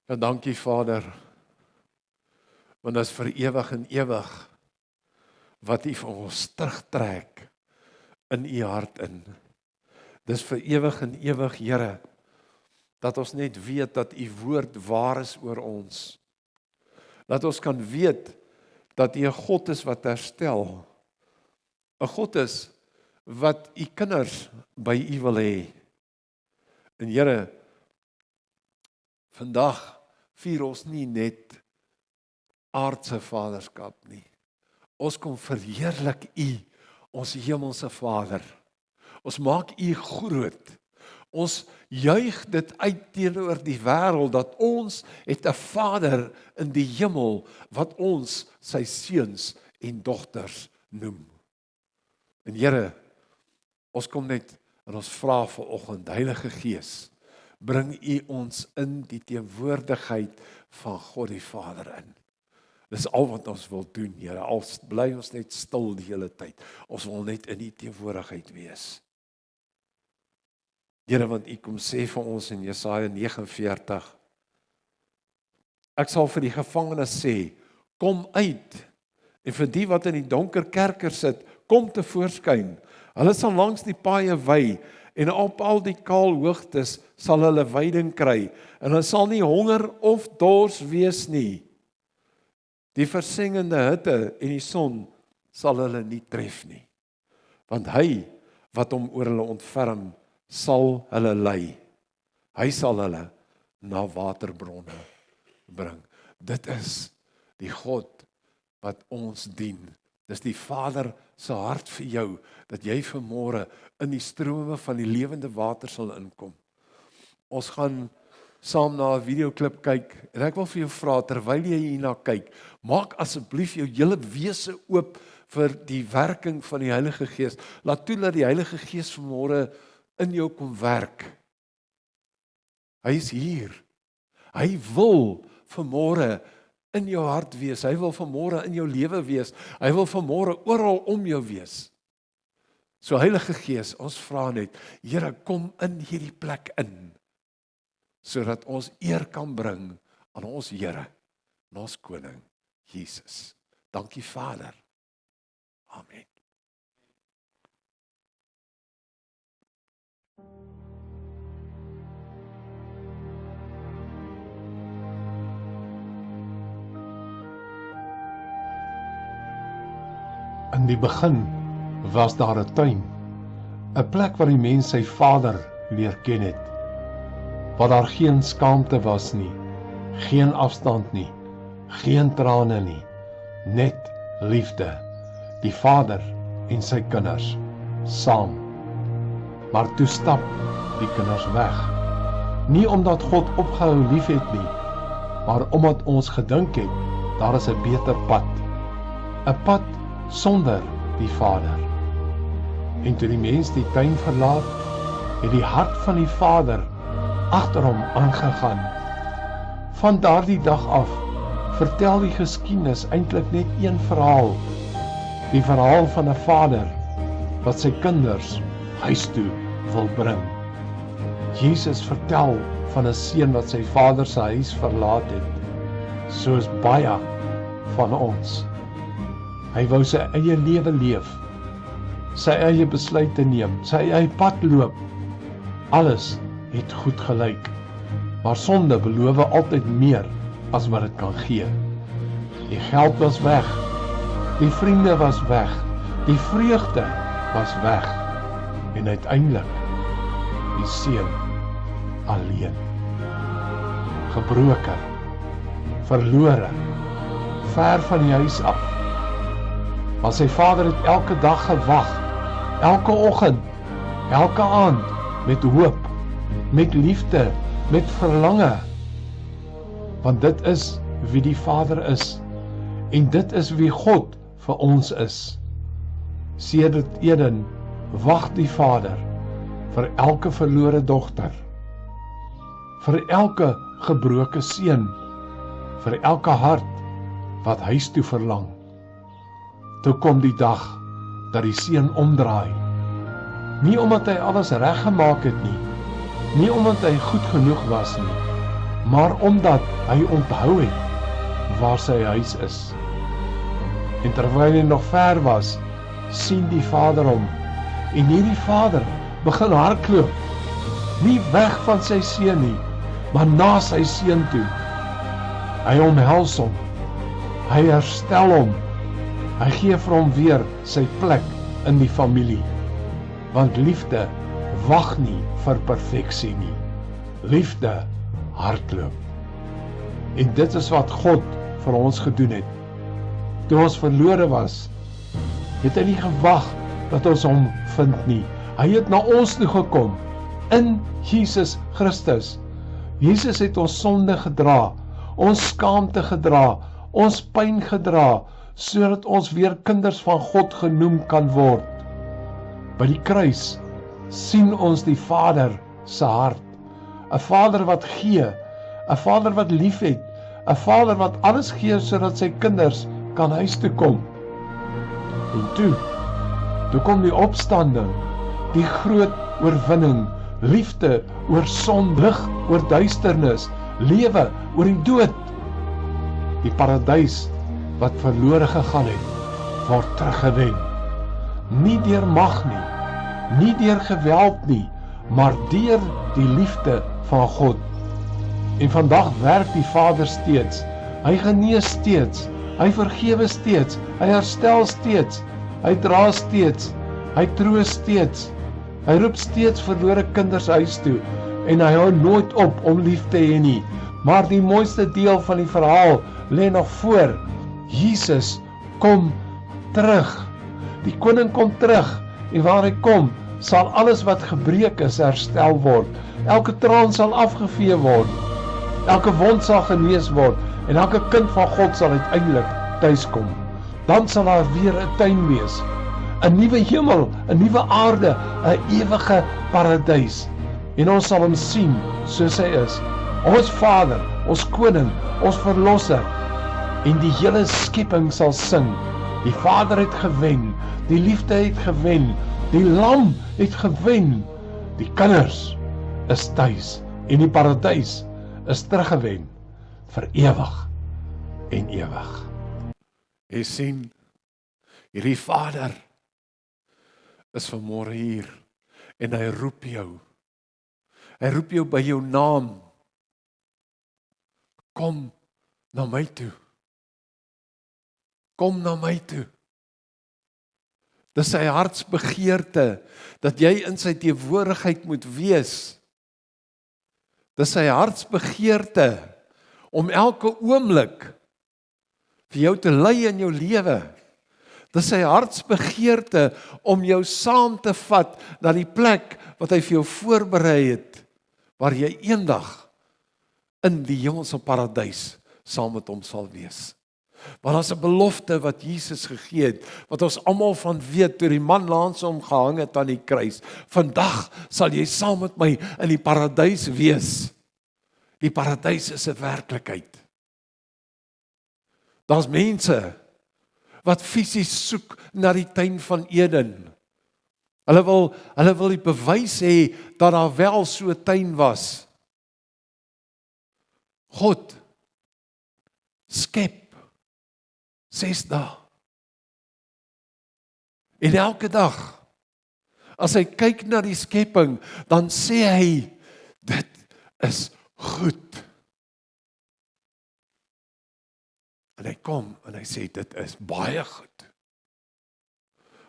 Ja, dankie Vader, want dit is vir ewig en ewig wat U vir ons terugtrek in U hart in. Dis vir ewig en ewig, Here, dat ons net weet dat U woord waar is oor ons. Dat ons kan weet dat U 'n God is wat herstel. 'n God is wat U kinders by U wil hê. En Here, vandag vier ons nie net aardse vaderskap nie. Ons kom verheerlik U, ons hemelse Vader. Ons maak U groot. Ons juig dit uit teenoor die wêreld dat ons het 'n Vader in die hemel wat ons sy seuns en dogters noem. En Here, ons kom net en ons vra vanoggend, Heilige Gees, bring U ons in die teenwoordigheid van God die Vader in. Dis al wat ons wil doen, Here. Al bly ons net stil die hele tyd. Ons wil net in U teenwoordigheid wees. Here, want U kom sê vir ons in Jesaja 49, ek sal vir die gevangenes sê, kom uit, en vir die wat in die donker kerker sit, kom tevoorskyn. Hulle sal langs die paaie wy, en op al die kaal hoogtes sal hulle weiding kry, en hulle sal nie honger of dors wees nie. Die versengende hitte en die son sal hulle nie tref nie, want hy wat hom oor hulle ontferm, sal hulle lei. Hy sal hulle na waterbronne bring. Dit is die God wat ons dien. Dis die Vader se hart vir jou, dat jy vanmôre in die strome van die lewende water sal inkom. Ons gaan saam na 'n videoklip kyk, en ek wil vir jou vra, terwyl jy hierna kyk, maak asseblief jou hele wese oop vir die werking van die Heilige Gees. Laat toe dat die Heilige Gees vanmôre in jou kom werk. Hy is hier. Hy wil vanmôre in jou hart wees. Hy wil vanmôre in jou lewe wees. Hy wil vanmôre oral om jou wees. So Heilige Gees, ons vra net, Here, kom in hierdie plek in, sodat ons eer kan bring aan ons Here, en ons Koning, Jesus. Dankie Vader. Amen. In die begin was daar 'n tuin, 'n plek waar die mens sy Vader leer ken het, waar daar geen skaamte was nie, geen afstand nie, geen trane nie, net liefde, die Vader en sy kinders, saam. Maar toe stap die kinders weg, nie omdat God opgehou lief het nie, maar omdat ons gedink het, daar is 'n beter pad, 'n pad sonder die Vader. En toe die mens die tuin verlaat, het die hart van die Vader agter hom aangegaan. Van daardie dag af vertel die geskiedenis eintlik net een verhaal, die verhaal van 'n Vader wat sy kinders huis toe wil bring. Jesus vertel van 'n seun wat sy Vader se huis verlaat het, soos baie van ons. Hy wou sy eie lewe leef, sy eie besluite neem, sy eie pad loop. Alles het goed gelyk, maar sonde beloof altyd meer as wat dit kan gee. Die geld was weg, die vriende was weg, die vreugde was weg, en uiteindelik die seun alleen. Gebroken, verlore, ver van die huis af. Maar sy Vader het elke dag gewag, elke oggend, elke aand, met hoop, met liefde, met verlange. Want dit is wie die Vader is, en dit is wie God vir ons is. Sedert Eden wag die Vader vir elke verlore dogter, vir elke gebroke seun, vir elke hart wat huis toe verlang. Toe kom die dag dat die seun omdraai. Nie omdat hy alles reggemaak het nie, nie omdat hy goed genoeg was nie, maar omdat hy onthou het waar sy huis is. En terwyl hy nog ver was, sien die vader hom, en hierdie vader begin hardloop, nie weg van sy seun nie, maar na sy seun toe. Hy omhels hom, hy herstel hom, hy gee vir hom weer sy plek in die familie, want liefde wag nie vir perfeksie nie, liefde hardloop. En dit is wat God vir ons gedoen het. Toe ons verlore was, het hy nie gewag dat ons hom vind nie. Hy het na ons toe gekom, in Jesus Christus. Jesus het ons sonde gedra, ons skaamte gedra, ons pyn gedra, sodat ons weer kinders van God genoem kan word. By die kruis sien ons die Vader se hart. 'n Vader wat gee, 'n Vader wat lief het, 'n Vader wat alles gee sodat sy kinders kan huis toe kom. En toe kom die opstanding, die groot oorwinning, liefde oor sonde, lig oor duisternis, lewe oor die dood. Die paradys wat verlore gegaan het, word teruggewen. Nie deur mag nie, nie deur geweld nie, maar deur die liefde van God. En vandag werk die Vader steeds, hy genees steeds, hy vergewe steeds, hy herstel steeds, hy dra steeds, hy troos steeds, hy roep steeds verlore kinders huis toe, en hy hou nooit op om lief te hê nie. Maar die mooiste deel van die verhaal lê nog voor. Jesus kom terug. Die koning kom terug, en waar hy kom, sal alles wat gebreek is herstel word. Elke traan sal afgevee word, elke wond sal genees word, en elke kind van God sal uiteindelik tuiskom. Dan sal daar weer 'n tuin wees, 'n nuwe hemel, 'n nuwe aarde, 'n ewige paradys. En ons sal hom sien soos hy is, ons Vader, ons koning, ons verlosser. En die hele skepping sal sing, die Vader het gewen, die liefde het gewen, die lam het gewen, die kinders is tuis, en die paradys is teruggewen, vir ewig en ewig. Jy sien, hierdie Vader is vanmôre hier, en hy roep jou. Hy roep jou by jou naam. Kom na my toe. Kom na my toe. Dis sy hartsbegeerte, dat jy in sy teenwoordigheid moet wees. Dis sy hartsbegeerte, om elke oomblik vir jou te lei in jou lewe. Dis sy hartsbegeerte, om jou saam te vat na die plek wat hy vir jou voorberei het, waar jy eendag in die hemelse paradys saam met hom sal wees. Want daar's 'n belofte wat Jesus gegee het, wat ons almal van weet, toe die man langs hom gehang het aan die kruis. Vandag sal jy saam met my in die paradys wees. Die paradys is 'n werklikheid. Daar's mense wat fisies soek na die tuin van Eden. Hulle wil die bewys hê dat daar wel so 'n tuin was. God skep 6 dae. En elke dag, as hy kyk na die skepping, dan sê hy, dit is goed. En hy kom en hy sê, dit is baie goed.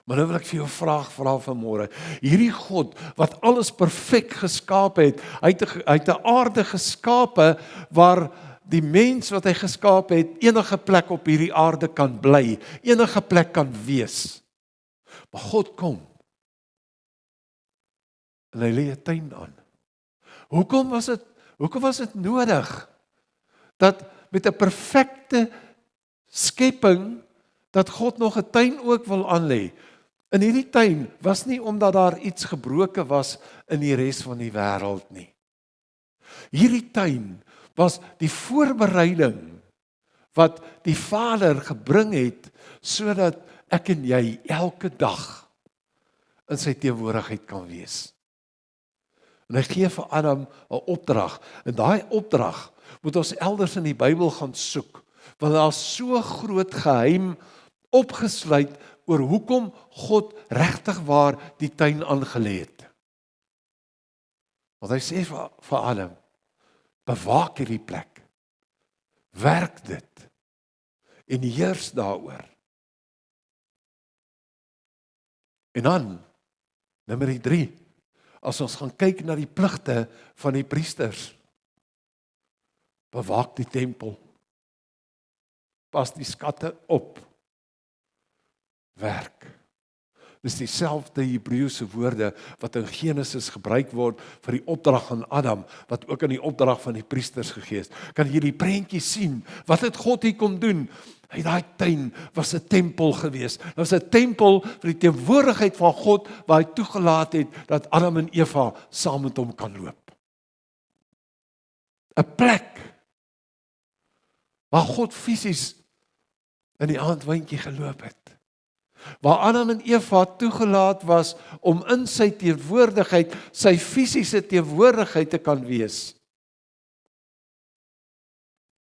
Maar nou wil ek vir jou vra vanmôre, hierdie God wat alles perfek geskaap het, hy het 'n aarde geskape waar die mens wat hy geskaap het, enige plek op hierdie aarde kan bly, enige plek kan wees. Maar God kom en hy lê 'n tuin aan. Hoekom was dit nodig dat met 'n perfekte skepping dat God nog 'n tuin ook wil aanlê? In hierdie tuin was nie omdat daar iets gebroke was in die res van die wêreld nie. Hierdie tuin was die voorbereiding wat die Vader gebring het, sodat ek en jy elke dag in sy teenwoordigheid kan wees. En hy gee vir Adam 'n opdrag, en daai opdrag moet ons elders in die Bybel gaan soek, want daar is so groot geheim opgesluit oor hoekom God regtig waar die tuin aangelê het. Want hy sê vir Adam, bewaak hierdie plek, werk dit, en heers daaroor. En dan, nommer 3, as ons gaan kyk na die pligte van die priesters, bewaak die tempel, pas die skatte op, werk. Dis dieselfde Hebreëse woorde wat in Genesis gebruik word vir die opdrag aan Adam, wat ook in die opdrag van die priesters gegee is. Kan jy die prentjie sien? Wat het God hier kom doen? Daai tuin was 'n tempel gewees. Dit was 'n tempel vir die teenwoordigheid van God, waar hy toegelaat het dat Adam en Eva saam met hom kan loop. 'n Plek waar God fisies in die aandwyntjie geloop het. Waar Adam en Eva toegelaat was om in sy teenwoordigheid, sy fisiese teenwoordigheid te kan wees.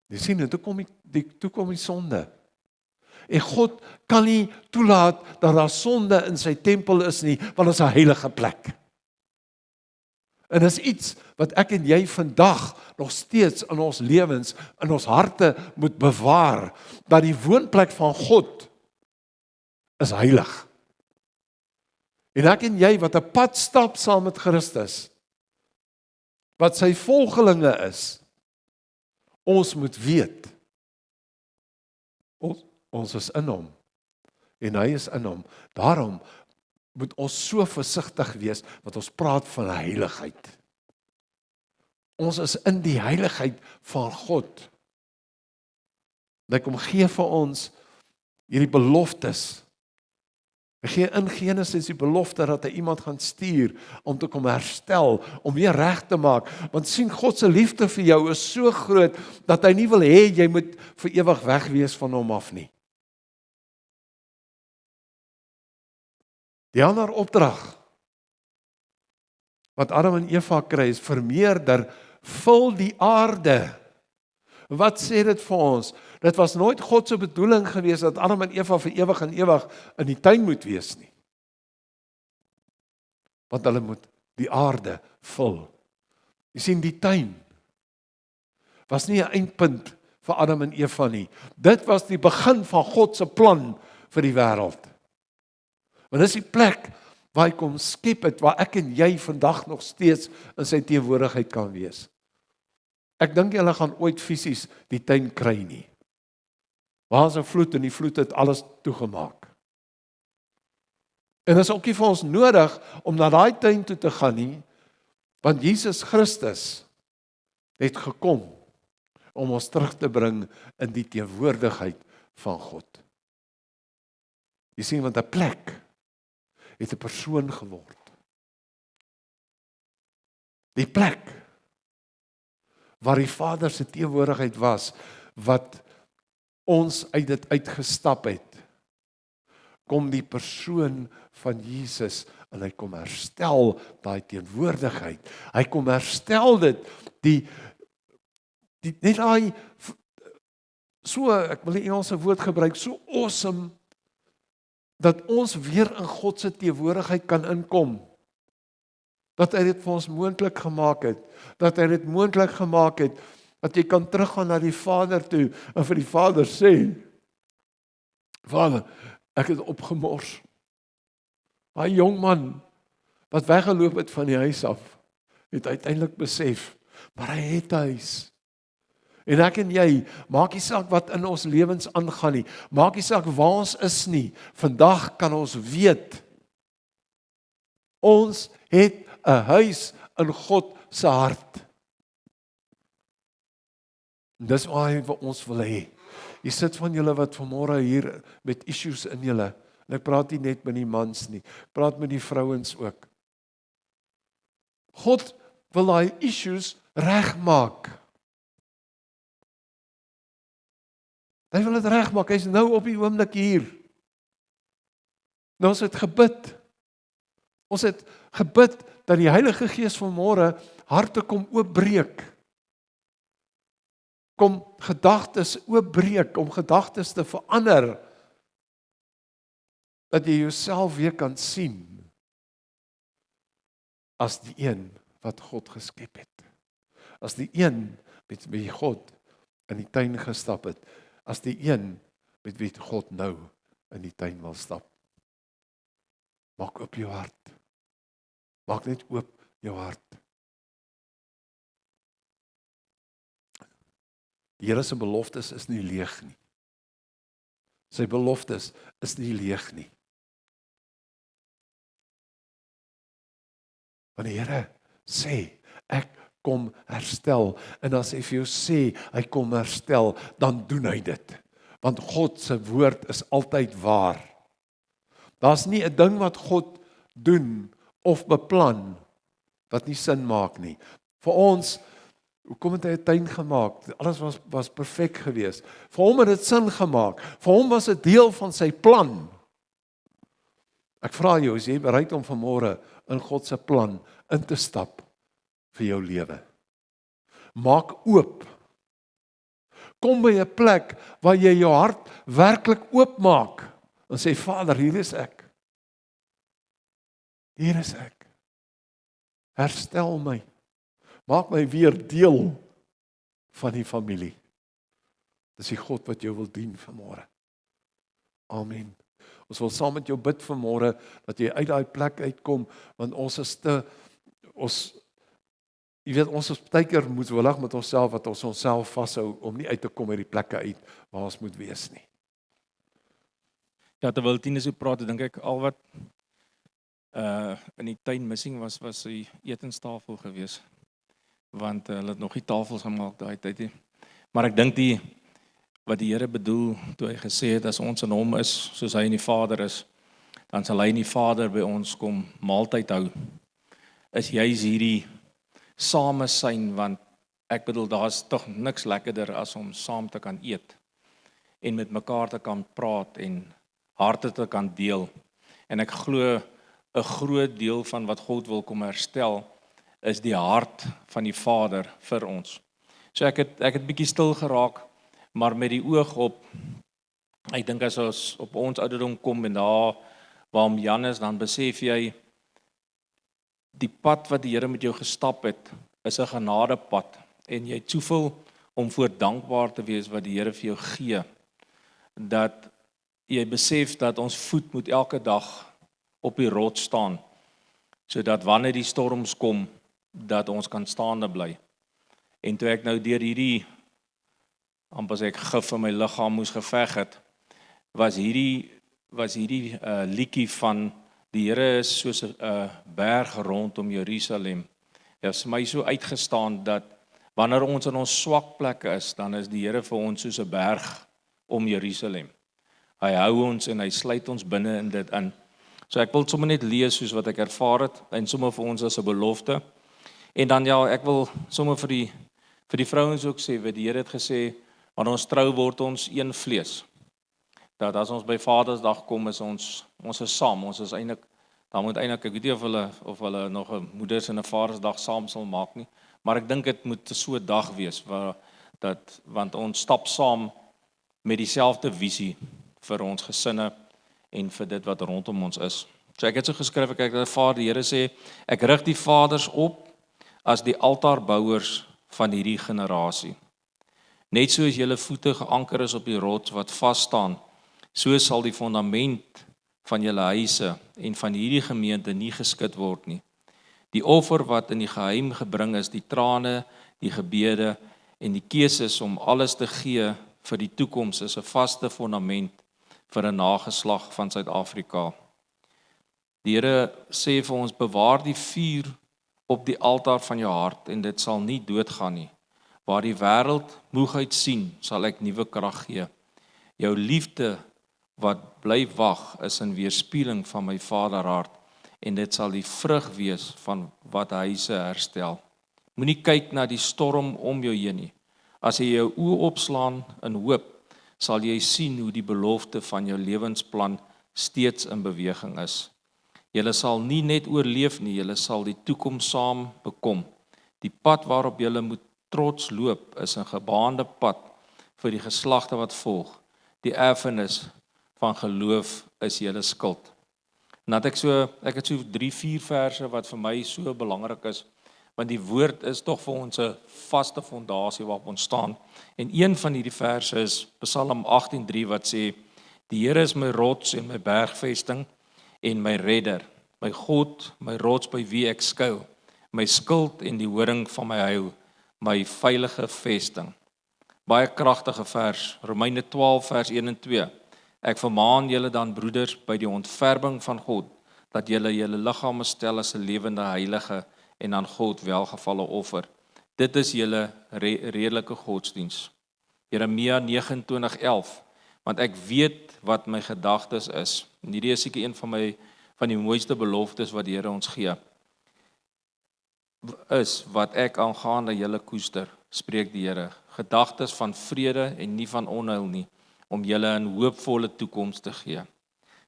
Jy sien, toe kom die sonde. En God kan nie toelaat dat daar sonde in sy tempel is nie, want dit is 'n heilige plek. En dis iets wat ek en jy vandag nog steeds in ons lewens, in ons harte moet bewaar, dat die woonplek van God is heilig. En ek en jy wat 'n pad stap saam met Christus, wat sy volgelinge is, ons moet weet, ons is in hom, en hy is in hom. Daarom moet ons so versigtig wees, wat ons praat van heiligheid. Ons is in die heiligheid van God. Hy kom gee vir ons hierdie beloftes. Hy gee in Genesis die belofte dat hy iemand gaan stuur om te kom herstel, om weer reg te maak. Want sien, God se liefde vir jou is so groot dat hy nie wil hê jy moet vir ewig weg wees van hom af nie. Die ander opdrag wat Adam en Eva kry is vermeerder, vul die aarde. Wat sê dit vir ons? Dit was nooit God se bedoeling gewees dat Adam en Eva vir ewig en ewig in die tuin moet wees nie. Want hulle moet die aarde vul. Jy sien, die tuin was nie 'n eindpunt vir Adam en Eva nie. Dit was die begin van God se plan vir die wêreld. Want dis die plek waar hy kom skep het, waar ek en jy vandag nog steeds in sy teenwoordigheid kan wees. Ek dink julle gaan ooit fisies die tuin kry nie. Waar is 'n vloed en die vloed het alles toegemaak. En dit is ook nie vir ons nodig om na daai tuin toe te gaan nie, want Jesus Christus het gekom om ons terug te bring in die teenwoordigheid van God. Jy sien, want 'n plek het 'n persoon geword. Die plek waar die Vader se teenwoordigheid was, wat ons uit dit uitgestap het, kom die persoon van Jesus, en hy kom herstel daai teenwoordigheid. Hy kom herstel dit, net daai, so, ek wil die Engelse woord gebruik, so awesome, dat ons weer in God se teenwoordigheid kan inkom. Dat hy dit vir ons moontlik gemaak het, dat hy dit moontlik gemaak het, dat jy kan teruggaan na die Vader toe, en vir die Vader sê, Vader, ek het opgemors. Daai jong man, wat weggeloop het van die huis af, het uiteindelik besef, maar hy het 'n huis. En ek en jy, maak nie saak wat in ons lewens aangaan nie, maak nie saak waar ons is nie, vandag kan ons weet, ons het 'n huis in God se hart. En dis waar hy vir ons wil hê. Jy sit van julle wat vanmôre hier met issues in julle, en ek praat nie net met die mans nie, ek praat met die vrouens ook. God wil daai issues regmaak. Hy wil dit regmaak, hy is nou op die oomblik hier. Nou ons het gebid. Ons het gebid dat die Heilige Gees vanmôre harte kom oopbreek. kom gedagtes oopbreek, om gedagtes te verander, dat jy jouself weer kan sien as die een wat God geskep het. As die een met wie God in die tuin gestap het. As die een met wie God nou in die tuin wil stap. Maak oop jou hart. Maak net oop jou hart. Die Here se beloftes is nie leeg nie. Sy beloftes is nie leeg nie. Want die Here sê, ek kom herstel. En as hy vir jou sê, hy kom herstel, dan doen hy dit. Want God se woord is altyd waar. Daar's nie 'n ding wat God doen of beplan wat nie sin maak nie. Vir ons, hoekom het hy 'n tuin gemaak? Alles was perfek geweest. Vir hom het dit sin gemaak. Vir hom was dit deel van sy plan. Ek vra jou, is jy bereid om vanmôre in God se plan in te stap vir jou lewe? Maak oop. Kom by 'n plek waar jy jou hart werklik oopmaak en sê, Vader, hier is ek. Hier is ek. Herstel my. Maak my weer deel van die familie. Dis die God wat jou wil dien vanmôre. Amen. Ons wil saam met jou bid vanmôre dat jy uit daai plek uitkom, want ons is jy weet, ons is baie keer moedwillig met onsself, wat ons onsself vashou om nie uit te kom uit die plekke uit waar ons moet wees nie. Ja, terwyl Tine so praat, dink ek al wat in die tuin missing was die etenstafel gewees. Want hulle het nog nie tafels gemaak daai tyd nie. Maar ek dink wat die Here bedoel toe hy gesê het, as ons in hom is, soos hy in die Vader is, dan sal hy in die Vader by ons kom maaltyd hou. Is juis hierdie samesyn, want ek bedoel, daar's tog niks lekkerder as om saam te kan eet en met mekaar te kan praat en harte te kan deel. En ek glo 'n groot deel van wat God wil kom herstel is die hart van die Vader vir ons. So ek het bietjie stil geraak, maar met die oog op, ek dink as ons op ons ouderdom kom en daar waar Jan is, dan besef jy die pad wat die Here met jou gestap het, is 'n genadepad en jy het soveel om voor dankbaar te wees wat die Here vir jou gee, dat jy besef dat ons voet moet elke dag op die rots staan, sodat wanneer die storms kom, dat ons kan staande bly. En toe ek nou deur hierdie, amper as ek gif in my liggaam moes geveg het, was hierdie liedjie van die Here is soos 'n berg rondom Jerusalem. Dit is my so uitgestaan dat wanneer ons in ons swak plekke is, dan is die Here vir ons soos 'n berg om Jerusalem. Hy hou ons en hy sluit ons binne in dit in. So ek wil sommer net lees soos wat ek ervaar het en sommer vir ons as 'n belofte. En dan ja, ek wil sommer vir die vrouens ook sê, wat die Here het gesê, wanneer ons trou word ons een vlees. Dat as ons by Vadersdag kom, is ons is saam, ons is eintlik, dan moet eintlik, ek weet nie of hulle nog 'n moeders en 'n Vadersdag saam sal maak nie, maar ek dink dit moet so 'n dag wees, want ons stap saam met dieselfde visie vir ons gesinne en vir dit wat rondom ons is. So ek het so geskryf, ek ervaar die Here sê, ek rig die vaders op as die altaarbouers van hierdie generasie. Net soos julle voete geanker is op die rots wat vas staan, so sal die fondament van julle huise en van hierdie gemeente nie geskit word nie. Die offer wat in die geheim gebring is, die trane, die gebede en die keuses om alles te gee vir die toekoms is 'n vaste fondament vir 'n nageslag van Suid-Afrika. Die Here sê vir ons, bewaar die vuur op die altaar van jou hart en dit sal nie doodgaan nie. Waar die wêreld moegheid sien, sal ek nuwe krag gee. Jou liefde wat bly wag is in weerspieëling van my Vaderhart en dit sal die vrug wees van wat hy se herstel. Moenie kyk na die storm om jou heen nie. As jy jou oë opslaan in hoop, sal jy sien hoe die belofte van jou lewensplan steeds in beweging is. Julle sal nie net oorleef nie, julle sal die toekoms saam bekom. Die pad waarop julle moet trots loop is 'n gebaande pad vir die geslagte wat volg. Die erfenis van geloof is julle skuld. En dat ek het so 3-4 verse wat vir my so belangrik is, want die woord is tog vir ons 'n vaste fondasie waarop ons staan. En een van hierdie verse is Psalm 18:3 wat sê: Die Here is my rots en my bergvesting en my redder, my God, my rots by wie ek skuil, my skild en die horing van my heil, my veilige vesting. Baie kragtige vers, Romeine 12 vers 1 en 2. Ek vermaan julle dan broeders by die ontferming van God, dat julle julle liggame stel as 'n lewende heilige en aan God welgevalle offer. Dit is julle redelike godsdiens. Jeremia 29:11. Want ek weet wat my gedagtes is. En hierdie is seker een van die mooiste beloftes wat die Here ons gee. Is wat ek aangaande julle koester, spreek die Here. Gedagtes van vrede en nie van onheil nie, om julle 'n hoopvolle toekoms te gee.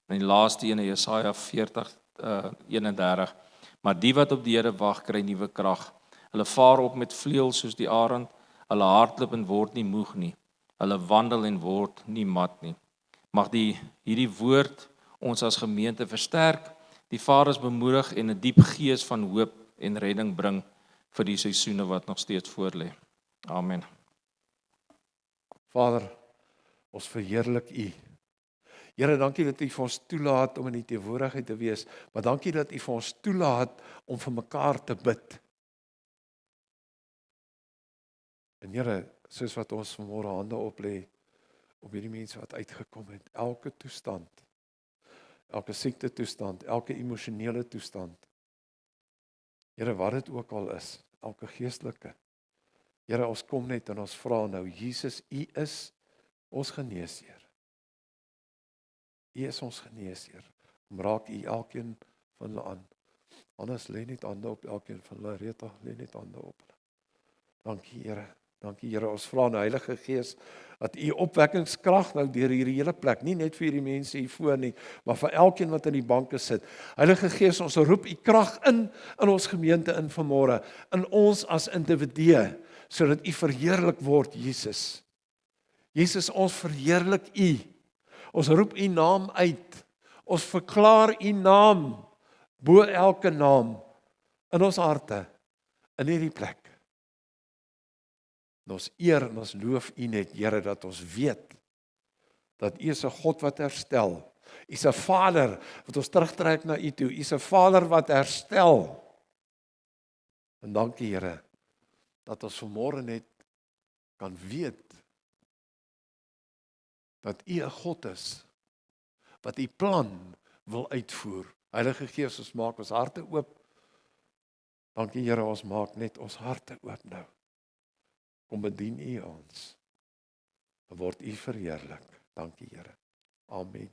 En die laaste een, Jesaja 40:31. Maar die wat op die Here wag, kry nuwe krag. Hulle vaar op met vleuels soos die arend, hulle hardloop en word nie moeg nie. Hulle wandel en word nie mat nie. Mag hierdie woord ons as gemeente versterk, die vaders bemoedig en 'n diep gees van hoop en redding bring vir die seisoene wat nog steeds voorlê. Amen. Vader, ons verheerlik U. Here, dankie dat U vir ons toelaat om in die teenwoordigheid te wees, maar dankie dat U vir ons toelaat om vir mekaar te bid. En Here, soos wat ons vanmôre hande oplê op hierdie mense wat uitgekom het, elke toestand, elke siekte toestand, elke emosionele toestand, Here, wat dit ook al is, elke geestelike, Here, ons kom net en ons vra nou, Jesus, U is ons geneesheer. U is ons geneesheer. Raak U elkeen van hulle aan. Anders lê net hande op elkeen van hulle. Rita, lê net hande op hulle. Dankie Here. Dankie Here. Ons vra nou Heilige Gees dat U opwekkingskrag nou deur hierdie hele plek, nie net vir hierdie mense hier voor nie, maar vir elkeen wat in die banke sit. Heilige Gees, ons roep U krag in ons gemeente in vanmôre, in ons as individue, sodat U verheerlik word, Jesus. Jesus, ons verheerlik U. Ons roep U naam uit. Ons verklaar U naam bo elke naam in ons harte, in hierdie plek. En ons eer en ons loof U net, Here, dat ons weet dat U is 'n God wat herstel. U is 'n Vader wat ons terugtrek na U toe. U is 'n Vader wat herstel. En dankie Here dat ons vanmôre net kan weet dat U 'n God is wat U plan wil uitvoer. Heilige Gees, ons maak ons harte oop. Dankie Here, ons maak net ons harte oop nou. Kom bedien U ons. Dan word U verheerlik. Dankie Here. Amen.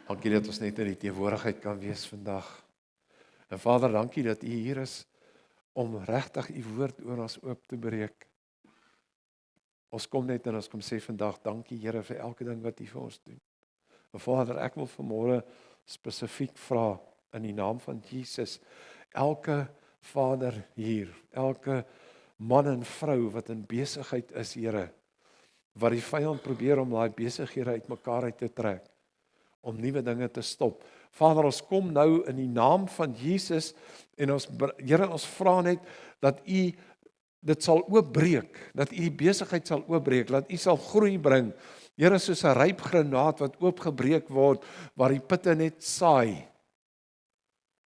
Dankie dat ons net in die teenwoordigheid kan wees vandag. En Vader, dankie dat U hier is om regtig U woord oor ons oop te breek. Ons kom net en ons kom sê vandag, dankie Here vir elke ding wat U vir ons doen. En Vader, ek wil vanmôre spesifiek vra in die naam van Jesus, elke vader hier, elke man en vrou wat in besigheid is, Here, wat die vyand probeer om daai besighede uitmekaar uit te trek, om nuwe dinge te stop. Vader, ons kom nou in die naam van Jesus en ons, Here, ons vra net dat U dit sal oopbreek, dat U die besigheid sal oopbreek, dat U sal groei bring. Here, soos 'n ryp granaat wat oopgebreek word, waar die pitte net saai.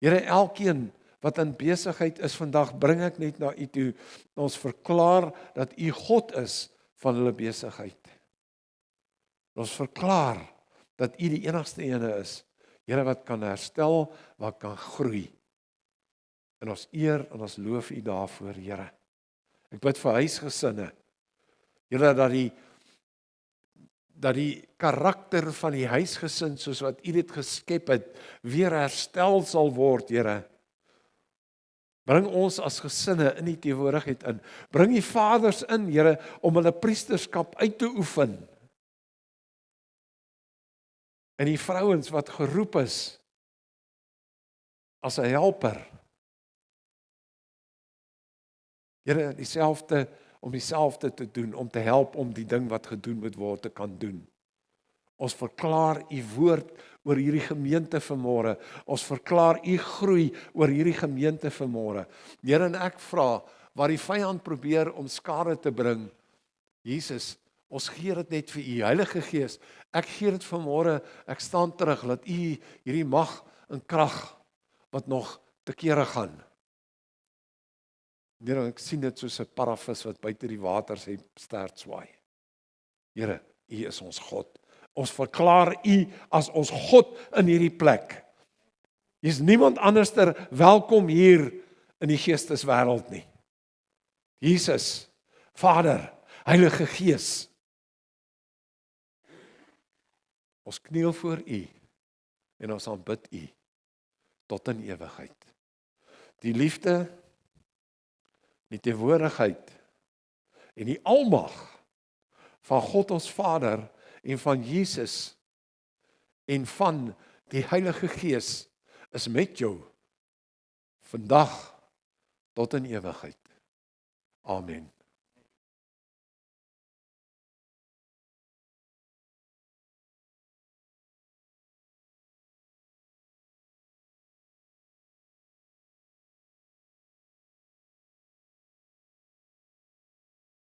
Here, elkeen wat in besigheid is vandag, bring ek net na U toe. Ons verklaar dat U God is van hulle besigheid. Ons verklaar dat U die enigste ene is, Here, wat kan herstel, wat kan groei. En ons eer en ons loof U daarvoor, Here. Ek bid vir huisgesinne. Here, dat die karakter van die huisgesin, soos wat U dit geskep het, weer herstel sal word, Here. Bring ons as gesinne in die teenwoordigheid in. Bring die vaders in, Here, om hulle priesterskap uit te oefen. En die vrouens wat geroep is as 'n helper. Here, dieselfde om dieselfde te doen, om te help om die ding wat gedoen moet word te kan doen. Ons verklaar u woord oor hierdie gemeente vanmôre. Ons verklaar u groei oor hierdie gemeente vanmôre. Here, en ek vra, waar die vyand probeer om skade te bring, Jesus, ons gee dit net vir u, Heilige Gees. Ek gee dit vanmôre, ek staan terug, laat u hierdie mag en krag wat nog te kere gaan. Here, ek sien dit soos 'n paravis wat buite die water sy stert swaai. Here, u is ons God. Ons verklaar u as ons God in hierdie plek. Hier is niemand anderster welkom hier in die geesteswêreld nie. Jesus, Vader, Heilige Gees. Ons kniel voor u en ons aanbid u tot in ewigheid. Die liefde, die teenwoordigheid en die almag van God ons Vader en van Jesus en van die Heilige Gees is met jou vandag tot in ewigheid. Amen.